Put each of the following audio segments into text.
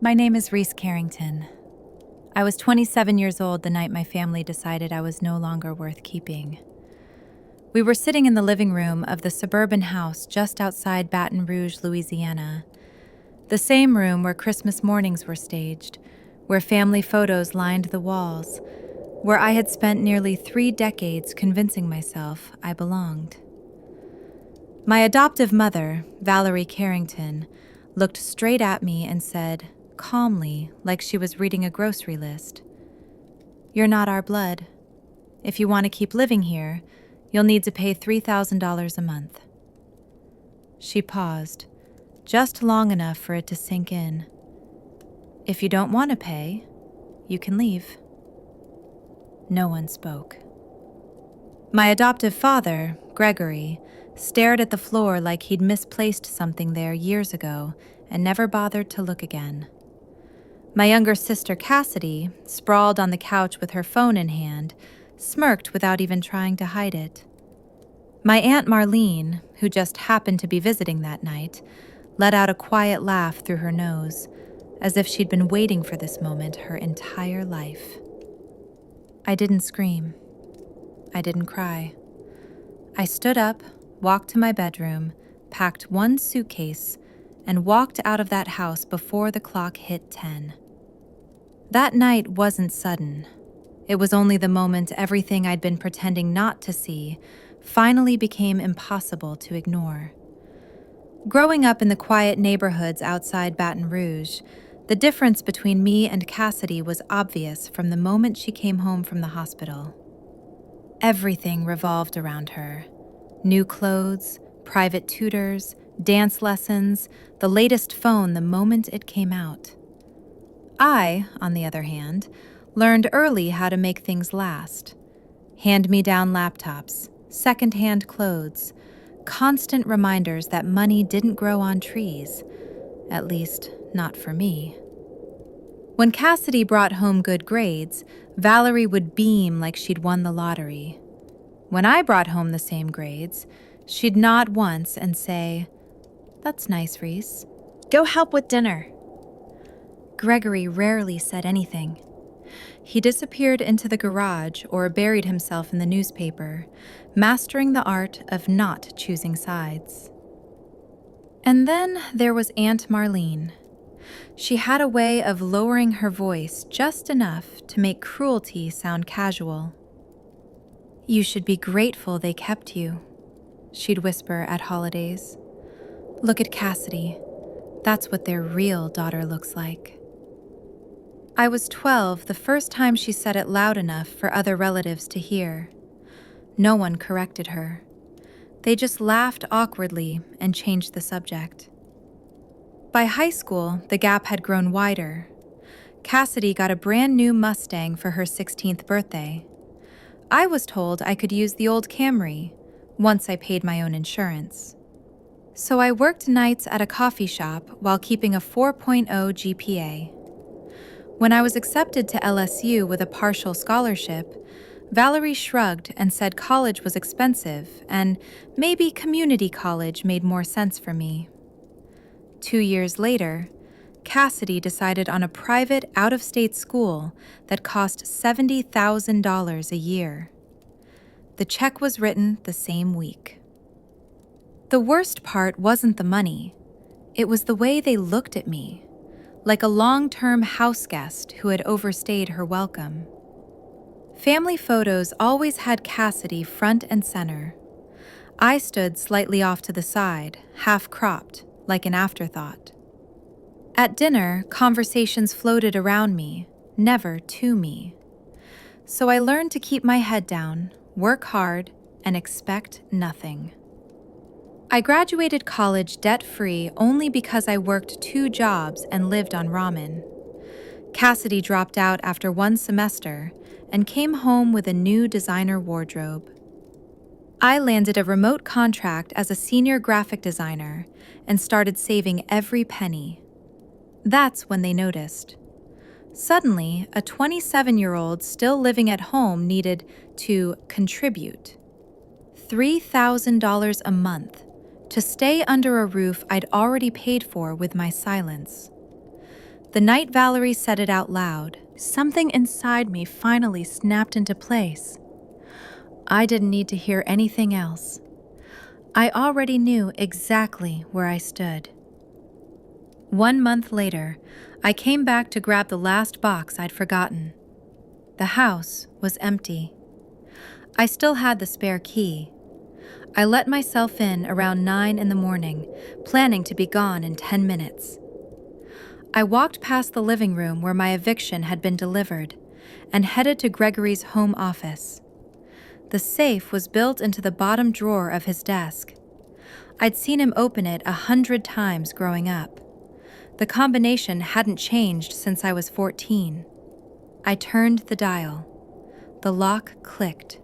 My name is Reese Carrington. I was 27 years old the night my family decided I was no longer worth keeping. We were sitting in the living room of the suburban house just outside Baton Rouge, Louisiana. The same room where Christmas mornings were staged, where family photos lined the walls, where I had spent nearly 3 decades convincing myself I belonged. My adoptive mother, Valerie Carrington, looked straight at me and said, calmly, like she was reading a grocery list, "You're not our blood. If you want to keep living here, you'll need to pay $3,000 a month." She paused, just long enough for it to sink in. "If you don't want to pay, you can leave." No one spoke. My adoptive father, Gregory, stared at the floor like he'd misplaced something there years ago and never bothered to look again. My younger sister, Cassidy, sprawled on the couch with her phone in hand, smirked without even trying to hide it. My Aunt Marlene, who just happened to be visiting that night, let out a quiet laugh through her nose, as if she'd been waiting for this moment her entire life. I didn't scream. I didn't cry. I stood up, walked to my bedroom, packed one suitcase, and walked out of that house before the clock hit 10. That night wasn't sudden. It was only the moment everything I'd been pretending not to see finally became impossible to ignore. Growing up in the quiet neighborhoods outside Baton Rouge, the difference between me and Cassidy was obvious from the moment she came home from the hospital. Everything revolved around her. New clothes, private tutors, dance lessons, the latest phone the moment it came out. I, on the other hand, learned early how to make things last. Hand-me-down laptops, second-hand clothes, constant reminders that money didn't grow on trees, at least not for me. When Cassidy brought home good grades, Valerie would beam like she'd won the lottery. When I brought home the same grades, she'd nod once and say, "That's nice, Reese. Go help with dinner." Gregory rarely said anything. He disappeared into the garage or buried himself in the newspaper, mastering the art of not choosing sides. And then there was Aunt Marlene. She had a way of lowering her voice just enough to make cruelty sound casual. "You should be grateful they kept you," she'd whisper at holidays. "Look at Cassidy. That's what their real daughter looks like." I was 12 the first time she said it loud enough for other relatives to hear. No one corrected her. They just laughed awkwardly and changed the subject. By high school, the gap had grown wider. Cassidy got a brand new Mustang for her 16th birthday. I was told I could use the old Camry, once I paid my own insurance. So I worked nights at a coffee shop while keeping a 4.0 GPA. When I was accepted to LSU with a partial scholarship, Valerie shrugged and said college was expensive and maybe community college made more sense for me. 2 years later, Cassidy decided on a private out-of-state school that cost $70,000 a year. The check was written the same week. The worst part wasn't the money. It was the way they looked at me, like a long-term house guest who had overstayed her welcome. Family photos always had Cassidy front and center. I stood slightly off to the side, half-cropped, like an afterthought. At dinner, conversations floated around me, never to me. So I learned to keep my head down, work hard, and expect nothing. I graduated college debt-free only because I worked 2 jobs and lived on ramen. Cassidy dropped out after 1 semester and came home with a new designer wardrobe. I landed a remote contract as a senior graphic designer and started saving every penny. That's when they noticed. Suddenly, a 27-year-old still living at home needed to contribute $3,000 a month to stay under a roof I'd already paid for with my silence. The night Valerie said it out loud, something inside me finally snapped into place. I didn't need to hear anything else. I already knew exactly where I stood. 1 month later, I came back to grab the last box I'd forgotten. The house was empty. I still had the spare key. I let myself in around 9 in the morning, planning to be gone in 10 minutes. I walked past the living room where my eviction had been delivered and headed to Gregory's home office. The safe was built into the bottom drawer of his desk. I'd seen him open it 100 times growing up. The combination hadn't changed since I was 14. I turned the dial. The lock clicked.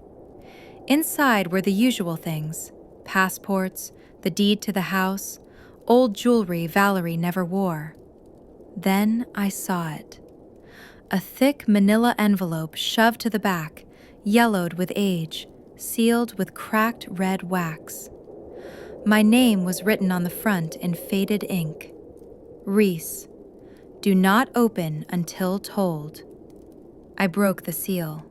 Inside were the usual things: passports, the deed to the house, old jewelry Valerie never wore. Then I saw it. A thick manila envelope shoved to the back, yellowed with age, sealed with cracked red wax. My name was written on the front in faded ink. Reese. Do not open until told. I broke the seal.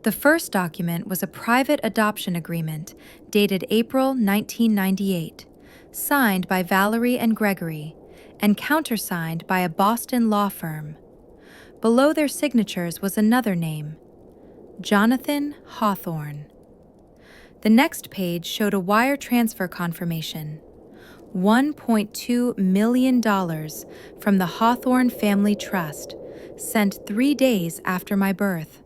The first document was a private adoption agreement dated April 1998, signed by Valerie and Gregory, and countersigned by a Boston law firm. Below their signatures was another name: Jonathan Hawthorne. The next page showed a wire transfer confirmation: $1.2 million from the Hawthorne Family Trust, sent 3 days after my birth.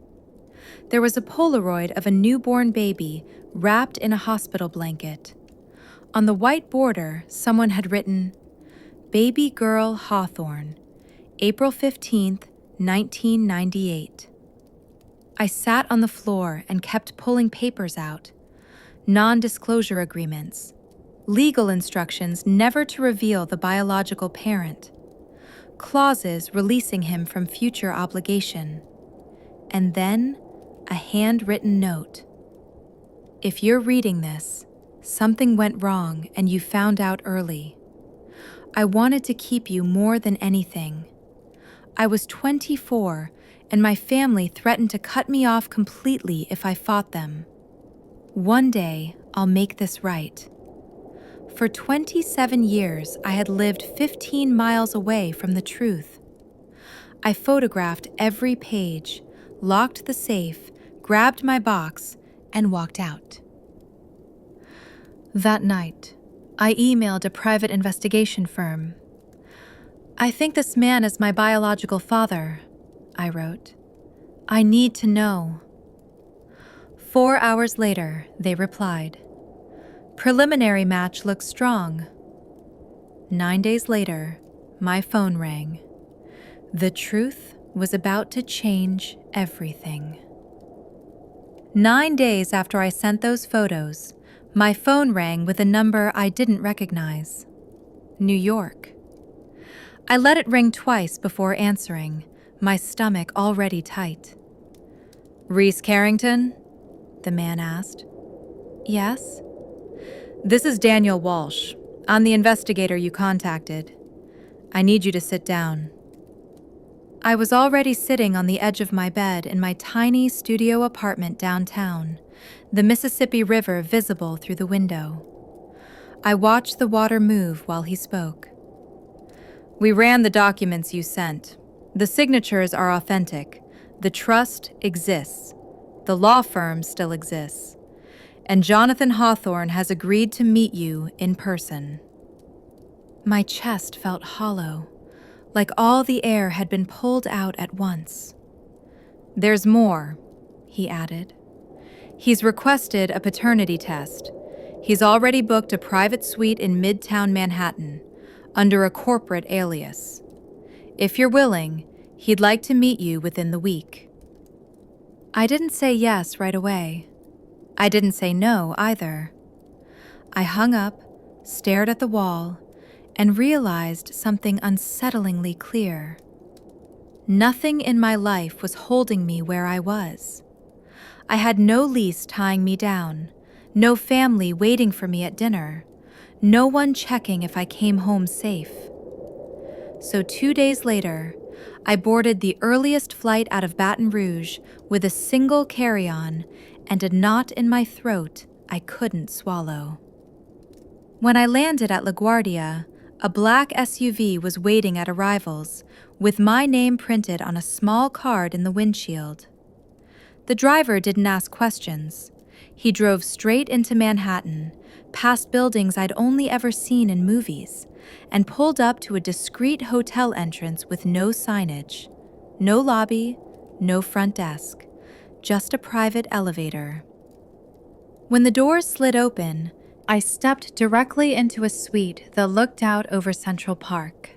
There was a Polaroid of a newborn baby wrapped in a hospital blanket. On the white border, someone had written, Baby Girl Hawthorne, April 15th, 1998. I sat on the floor and kept pulling papers out. Non-disclosure agreements, legal instructions never to reveal the biological parent, clauses releasing him from future obligation, and then a handwritten note. If you're reading this, something went wrong and you found out early. I wanted to keep you more than anything. I was 24, and my family threatened to cut me off completely if I fought them. One day, I'll make this right. For 27 years, I had lived 15 miles away from the truth. I photographed every page, locked the safe, grabbed my box, and walked out. That night, I emailed a private investigation firm. I think this man is my biological father, I wrote. I need to know. 4 hours later, they replied. Preliminary match looks strong. 9 days later, my phone rang. The truth was about to change everything. 9 days after I sent those photos, my phone rang with a number I didn't recognize. New York. I let it ring twice before answering, my stomach already tight. Reese Carrington? The man asked. Yes? This is Daniel Walsh. I'm the investigator you contacted. I need you to sit down. I was already sitting on the edge of my bed in my tiny studio apartment downtown, the Mississippi River visible through the window. I watched the water move while he spoke. We ran the documents you sent. The signatures are authentic. The trust exists. The law firm still exists. And Jonathan Hawthorne has agreed to meet you in person. My chest felt hollow, like all the air had been pulled out at once. There's more, he added. He's requested a paternity test. He's already booked a private suite in Midtown Manhattan, under a corporate alias. If you're willing, he'd like to meet you within the week. I didn't say yes right away. I didn't say no either. I hung up, stared at the wall, and realized something unsettlingly clear. Nothing in my life was holding me where I was. I had no lease tying me down, no family waiting for me at dinner, no one checking if I came home safe. So 2 days later, I boarded the earliest flight out of Baton Rouge with a single carry-on and a knot in my throat I couldn't swallow. When I landed at LaGuardia, a black SUV was waiting at arrivals with my name printed on a small card in the windshield. The driver didn't ask questions. He drove straight into Manhattan, past buildings I'd only ever seen in movies, and pulled up to a discreet hotel entrance with no signage, no lobby, no front desk, just a private elevator. When the doors slid open, I stepped directly into a suite that looked out over Central Park.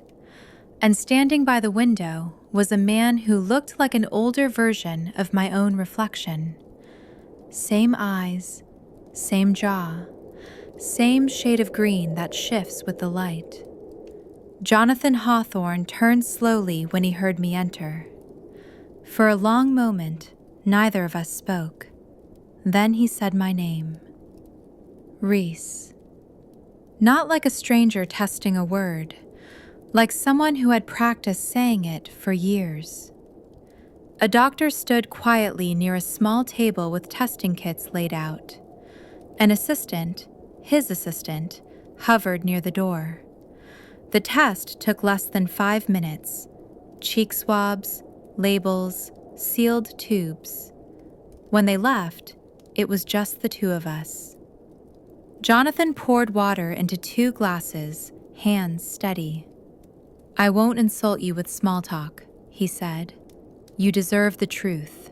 And standing by the window was a man who looked like an older version of my own reflection. Same eyes, same jaw, same shade of green that shifts with the light. Jonathan Hawthorne turned slowly when he heard me enter. For a long moment, neither of us spoke. Then he said my name. Reese. Not like a stranger testing a word, like someone who had practiced saying it for years. A doctor stood quietly near a small table with testing kits laid out. An assistant, his assistant, hovered near the door. The test took less than 5 minutes. Cheek swabs, labels, sealed tubes. When they left, it was just the two of us. Jonathan poured water into 2 glasses, hands steady. "I won't insult you with small talk," he said. "You deserve the truth."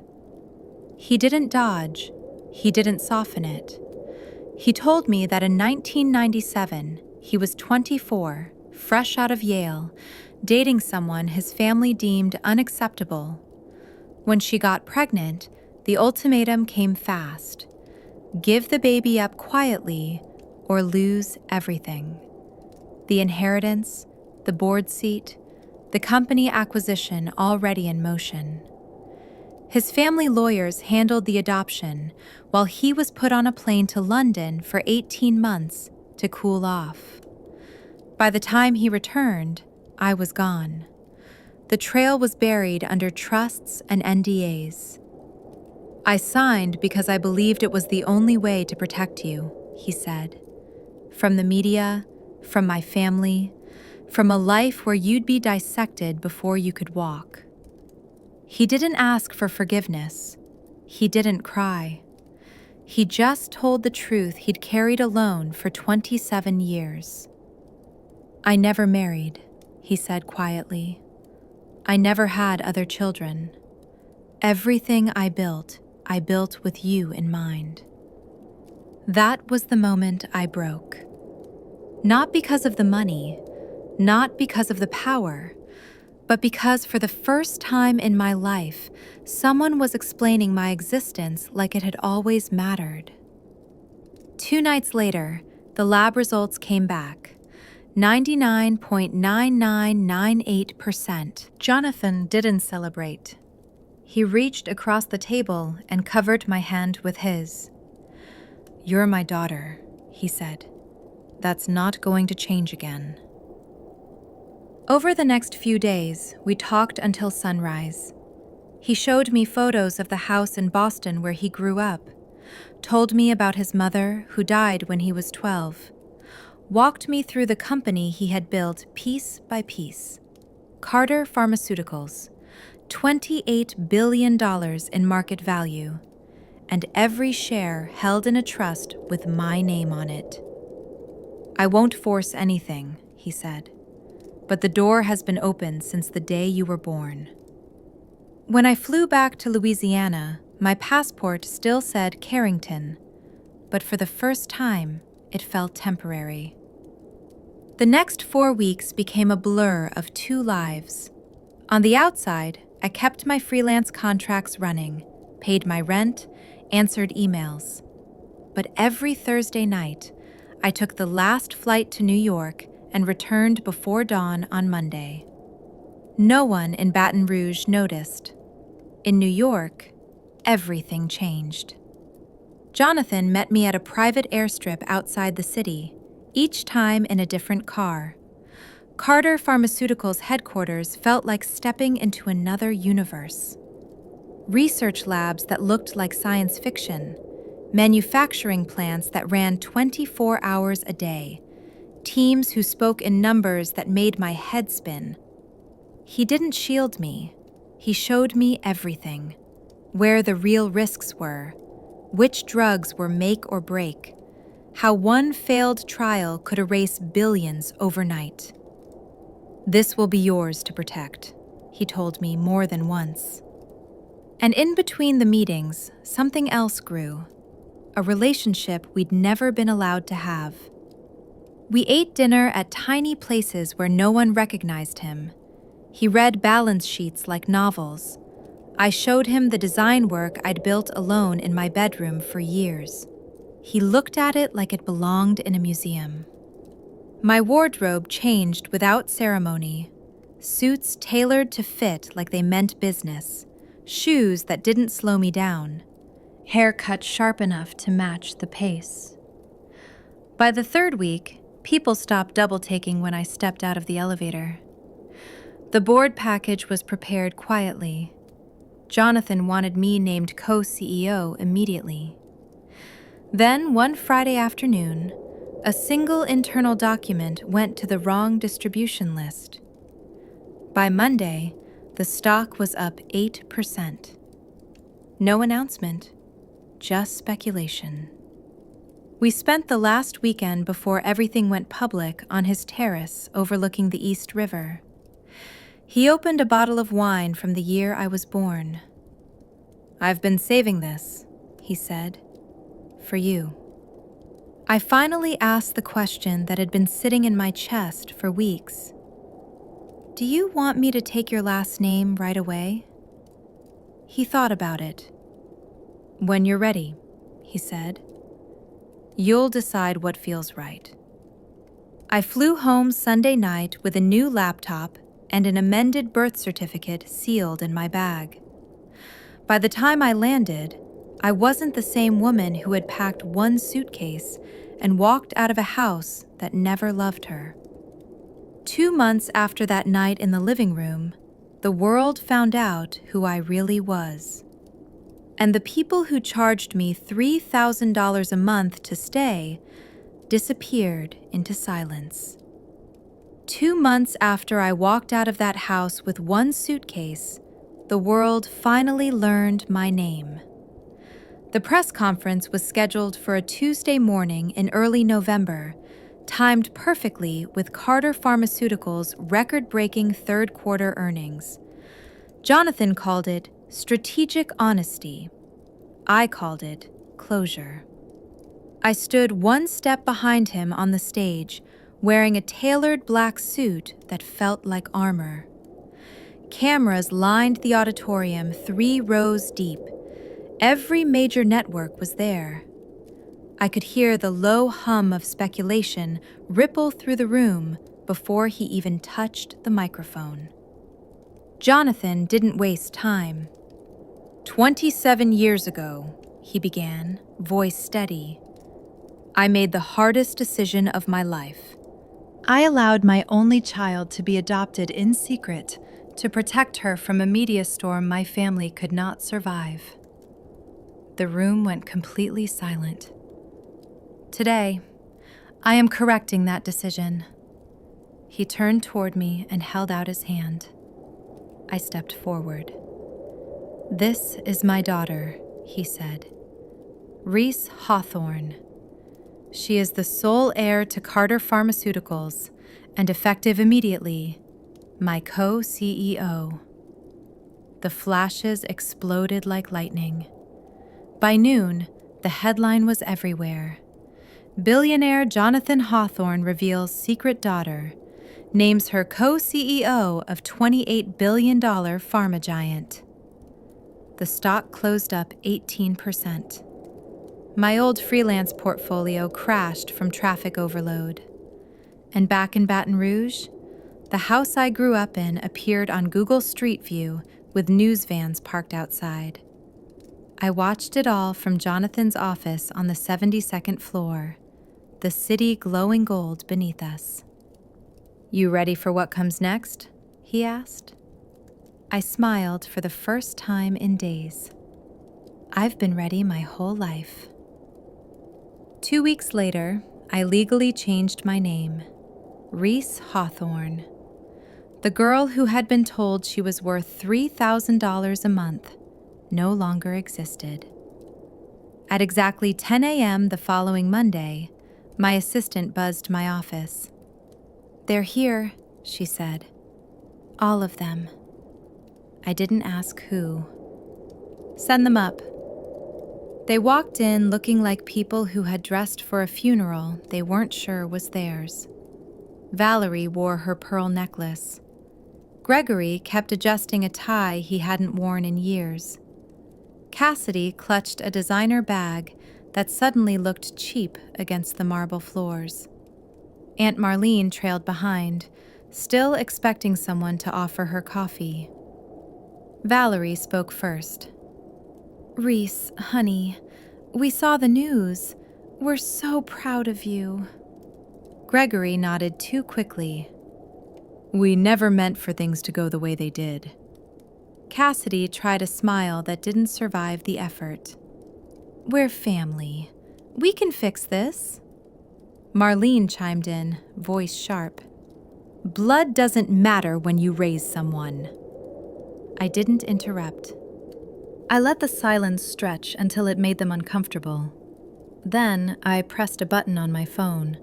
He didn't dodge. He didn't soften it. He told me that in 1997, he was 24, fresh out of Yale, dating someone his family deemed unacceptable. When she got pregnant, the ultimatum came fast. Give the baby up quietly or lose everything. The inheritance, the board seat, the company acquisition already in motion. His family lawyers handled the adoption while he was put on a plane to London for 18 months to cool off. By the time he returned, I was gone. The trail was buried under trusts and NDAs. "I signed because I believed it was the only way to protect you," he said. "From the media, from my family, from a life where you'd be dissected before you could walk." He didn't ask for forgiveness. He didn't cry. He just told the truth he'd carried alone for 27 years. "I never married," he said quietly. "I never had other children. Everything I built with you in mind." That was the moment I broke. Not because of the money, not because of the power, but because for the first time in my life, someone was explaining my existence like it had always mattered. 2 nights later, the lab results came back. 99.9998%. Jonathan didn't celebrate. He reached across the table and covered my hand with his. "You're my daughter," he said. "That's not going to change again." Over the next few days, we talked until sunrise. He showed me photos of the house in Boston where he grew up, told me about his mother, who died when he was 12, walked me through the company he had built piece by piece. Carter Pharmaceuticals, $28 billion in market value, and every share held in a trust with my name on it. "I won't force anything," he said, "but the door has been open since the day you were born." When I flew back to Louisiana, my passport still said Carrington, but for the first time, it felt temporary. The next 4 weeks became a blur of 2 lives. On the outside, I kept my freelance contracts running, paid my rent, answered emails. But every Thursday night, I took the last flight to New York and returned before dawn on Monday. No one in Baton Rouge noticed. In New York, everything changed. Jonathan met me at a private airstrip outside the city, each time in a different car. Carter Pharmaceuticals' headquarters felt like stepping into another universe. Research labs that looked like science fiction, manufacturing plants that ran 24 hours a day, teams who spoke in numbers that made my head spin. He didn't shield me. He showed me everything. Where the real risks were, which drugs were make or break, how one failed trial could erase billions overnight. "This will be yours to protect," he told me more than once. And in between the meetings, something else grew, a relationship we'd never been allowed to have. We ate dinner at tiny places where no one recognized him. He read balance sheets like novels. I showed him the design work I'd built alone in my bedroom for years. He looked at it like it belonged in a museum. My wardrobe changed without ceremony. Suits tailored to fit like they meant business. Shoes that didn't slow me down. Hair cut sharp enough to match the pace. By the third week, people stopped double-taking when I stepped out of the elevator. The board package was prepared quietly. Jonathan wanted me named co-CEO immediately. Then, one Friday afternoon, a single internal document went to the wrong distribution list. By Monday, the stock was up 8%. No announcement, just speculation. We spent the last weekend before everything went public on his terrace overlooking the East River. He opened a bottle of wine from the year I was born. "I've been saving this," he said, "for you." I finally asked the question that had been sitting in my chest for weeks. "Do you want me to take your last name right away?" He thought about it. "When you're ready," he said. "You'll decide what feels right." I flew home Sunday night with a new laptop and an amended birth certificate sealed in my bag. By the time I landed, I wasn't the same woman who had packed one suitcase and walked out of a house that never loved her. 2 months after that night in the living room, the world found out who I really was. And the people who charged me $3,000 a month to stay disappeared into silence. 2 months after I walked out of that house with one suitcase, the world finally learned my name. The press conference was scheduled for a Tuesday morning in early November, timed perfectly with Carter Pharmaceuticals' record-breaking third-quarter earnings. Jonathan called it strategic honesty. I called it closure. I stood one step behind him on the stage, wearing a tailored black suit that felt like armor. Cameras lined the auditorium 3 rows deep. Every major network was there. I could hear the low hum of speculation ripple through the room before he even touched the microphone. Jonathan didn't waste time. 27 years ago, he began, voice steady, I made the hardest decision of my life. I allowed my only child to be adopted in secret to protect her from a media storm my family could not survive. The room went completely silent. Today, I am correcting that decision. He turned toward me and held out his hand. I stepped forward. "This is my daughter," he said. "Reese Hawthorne. She is the sole heir to Carter Pharmaceuticals, and effective immediately, my co-CEO." The flashes exploded like lightning. By noon, the headline was everywhere. Billionaire Jonathan Hawthorne reveals secret daughter, names her co-CEO of $28 billion pharma giant. The stock closed up 18%. My old freelance portfolio crashed from traffic overload. And back in Baton Rouge, the house I grew up in appeared on Google Street View with news vans parked outside. I watched it all from Jonathan's office on the 72nd floor, the city glowing gold beneath us. You ready for what comes next? He asked. I smiled for the first time in days. I've been ready my whole life. 2 weeks later, I legally changed my name. Reese Hawthorne. The girl who had been told she was worth $3,000 a month no longer existed. At exactly 10 a.m. the following Monday, my assistant buzzed my office. "They're here," she said. "All of them." I didn't ask who. "Send them up." They walked in looking like people who had dressed for a funeral they weren't sure was theirs. Valerie wore her pearl necklace. Gregory kept adjusting a tie he hadn't worn in years. Cassidy clutched a designer bag that suddenly looked cheap against the marble floors. Aunt Marlene trailed behind, still expecting someone to offer her coffee. Valerie spoke first. "Reese, honey, we saw the news. We're so proud of you." Gregory nodded too quickly. "We never meant for things to go the way they did." Cassidy tried a smile that didn't survive the effort. "We're family. We can fix this." Marlene chimed in, voice sharp. "Blood doesn't matter when you raise someone." I didn't interrupt. I let the silence stretch until it made them uncomfortable. Then I pressed a button on my phone.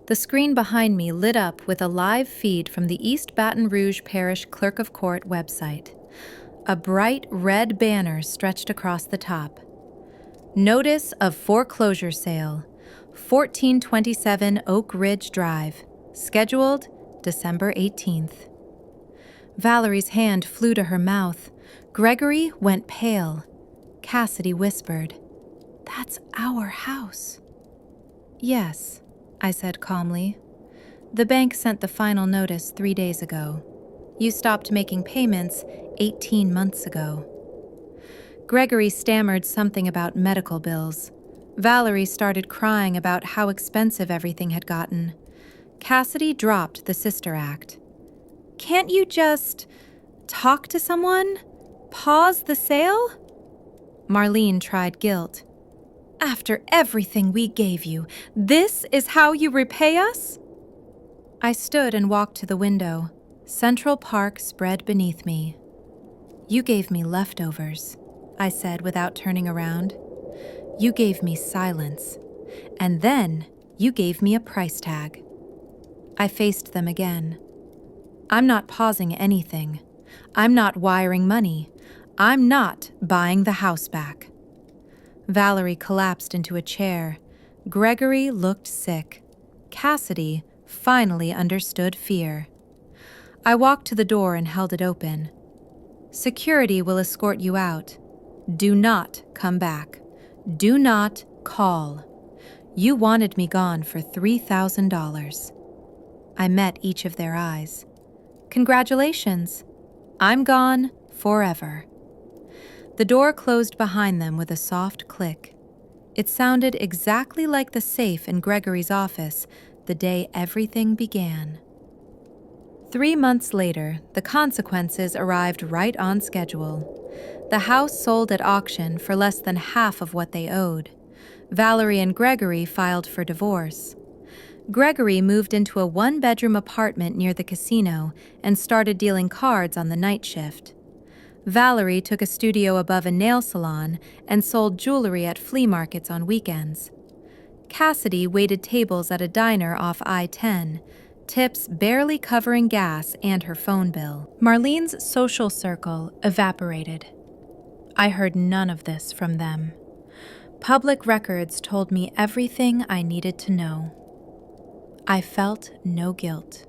The screen behind me lit up with a live feed from the East Baton Rouge Parish Clerk of Court website. A bright red banner stretched across the top. "Notice of foreclosure sale, 1427 Oak Ridge Drive, scheduled December 18th. Valerie's hand flew to her mouth. Gregory went pale. Cassidy whispered, "That's our house." "Yes," I said calmly. "The bank sent the final notice 3 days ago. You stopped making payments 18 months ago." Gregory stammered something about medical bills. Valerie started crying about how expensive everything had gotten. Cassidy dropped the sister act. "Can't you just talk to someone? Pause the sale?" Marlene tried guilt. "After everything we gave you, this is how you repay us?" I stood and walked to the window. Central Park spread beneath me. "You gave me leftovers," I said without turning around. "You gave me silence. And then you gave me a price tag." I faced them again. "I'm not pausing anything. I'm not wiring money. I'm not buying the house back." Valerie collapsed into a chair. Gregory looked sick. Cassidy finally understood fear. I walked to the door and held it open. "Security will escort you out. Do not come back. Do not call. You wanted me gone for $3,000. I met each of their eyes. "Congratulations. I'm gone forever." The door closed behind them with a soft click. It sounded exactly like the safe in Gregory's office the day everything began. 3 months later, the consequences arrived right on schedule. The house sold at auction for less than half of what they owed. Valerie and Gregory filed for divorce. Gregory moved into a 1-bedroom apartment near the casino and started dealing cards on the night shift. Valerie took a studio above a nail salon and sold jewelry at flea markets on weekends. Cassidy waited tables at a diner off I-10, tips barely covering gas and her phone bill. Marlene's social circle evaporated. I heard none of this from them. Public records told me everything I needed to know. I felt no guilt,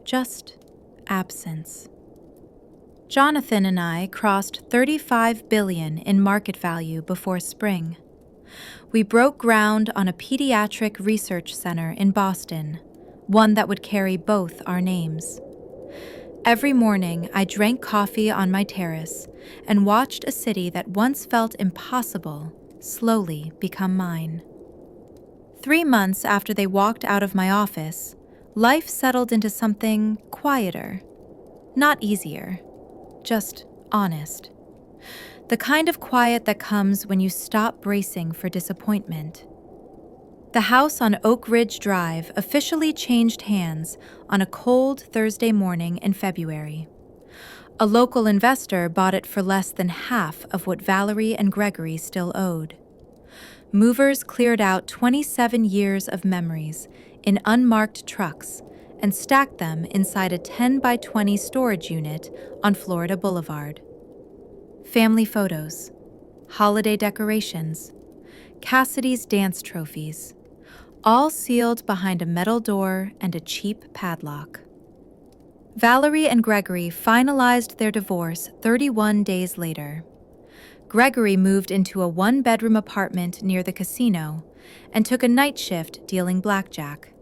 just absence. Jonathan and I crossed $35 billion in market value before spring. We broke ground on a pediatric research center in Boston, one that would carry both our names. Every morning, I drank coffee on my terrace and watched a city that once felt impossible slowly become mine. 3 months after they walked out of my office, life settled into something quieter, not easier, just honest. The kind of quiet that comes when you stop bracing for disappointment. The house on Oak Ridge Drive officially changed hands on a cold Thursday morning in February. A local investor bought it for less than half of what Valerie and Gregory still owed. Movers cleared out 27 years of memories in unmarked trucks and stacked them inside a 10 by 20 storage unit on Florida Boulevard. Family photos, holiday decorations, Cassidy's dance trophies, all sealed behind a metal door and a cheap padlock. Valerie and Gregory finalized their divorce 31 days later. Gregory moved into a one-bedroom apartment near the casino and took a night shift dealing blackjack.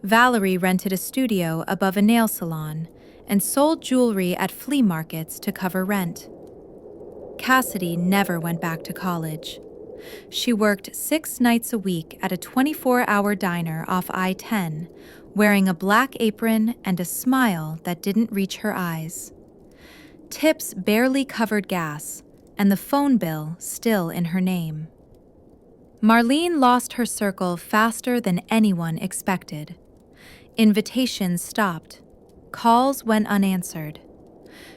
Valerie rented a studio above a nail salon and sold jewelry at flea markets to cover rent. Cassidy never went back to college. She worked 6 nights a week at a 24-hour diner off I-10, wearing a black apron and a smile that didn't reach her eyes. Tips barely covered gas, and the phone bill still in her name. Marlene lost her circle faster than anyone expected. Invitations stopped. Calls went unanswered.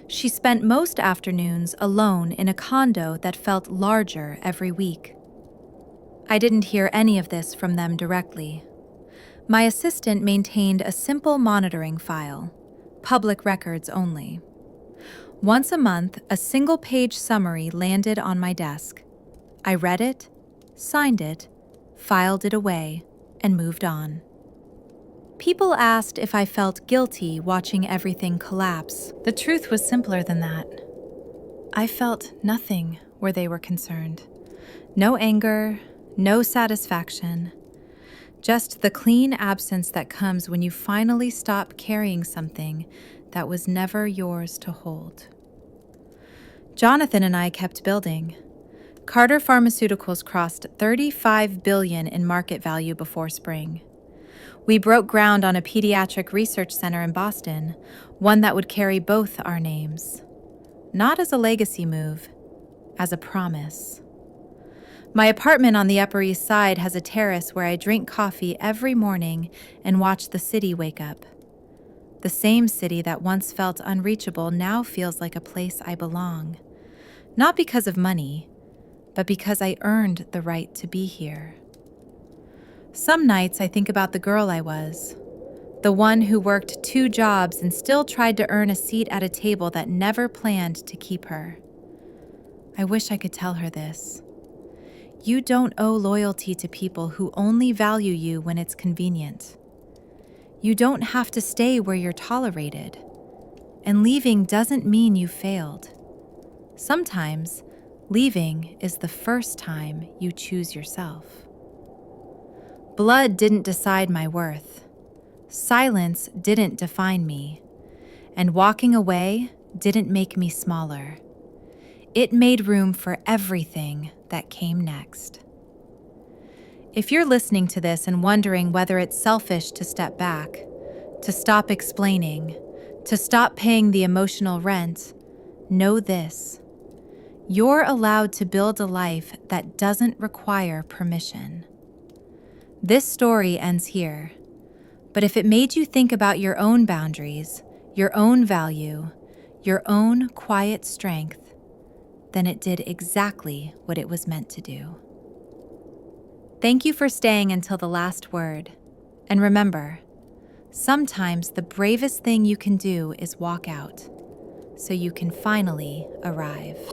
She spent most afternoons alone in a condo that felt larger every week. I didn't hear any of this from them directly. My assistant maintained a simple monitoring file, public records only. Once a month, a single-page summary landed on my desk. I read it, signed it, filed it away, and moved on. People asked if I felt guilty watching everything collapse. The truth was simpler than that. I felt nothing where they were concerned. No anger, no satisfaction. Just the clean absence that comes when you finally stop carrying something that was never yours to hold. Jonathan and I kept building. Carter Pharmaceuticals crossed $35 billion in market value before spring. We broke ground on a pediatric research center in Boston, one that would carry both our names. Not as a legacy move, as a promise. My apartment on the Upper East Side has a terrace where I drink coffee every morning and watch the city wake up. The same city that once felt unreachable now feels like a place I belong. Not because of money, but because I earned the right to be here. Some nights I think about the girl I was, the one who worked 2 jobs and still tried to earn a seat at a table that never planned to keep her. I wish I could tell her this. You don't owe loyalty to people who only value you when it's convenient. You don't have to stay where you're tolerated. And leaving doesn't mean you failed. Sometimes, leaving is the first time you choose yourself. Blood didn't decide my worth. Silence didn't define me. And walking away didn't make me smaller. It made room for everything that came next. If you're listening to this and wondering whether it's selfish to step back, to stop explaining, to stop paying the emotional rent, know this. You're allowed to build a life that doesn't require permission. This story ends here, but if it made you think about your own boundaries, your own value, your own quiet strength, then it did exactly what it was meant to do. Thank you for staying until the last word. And remember, sometimes the bravest thing you can do is walk out, so you can finally arrive.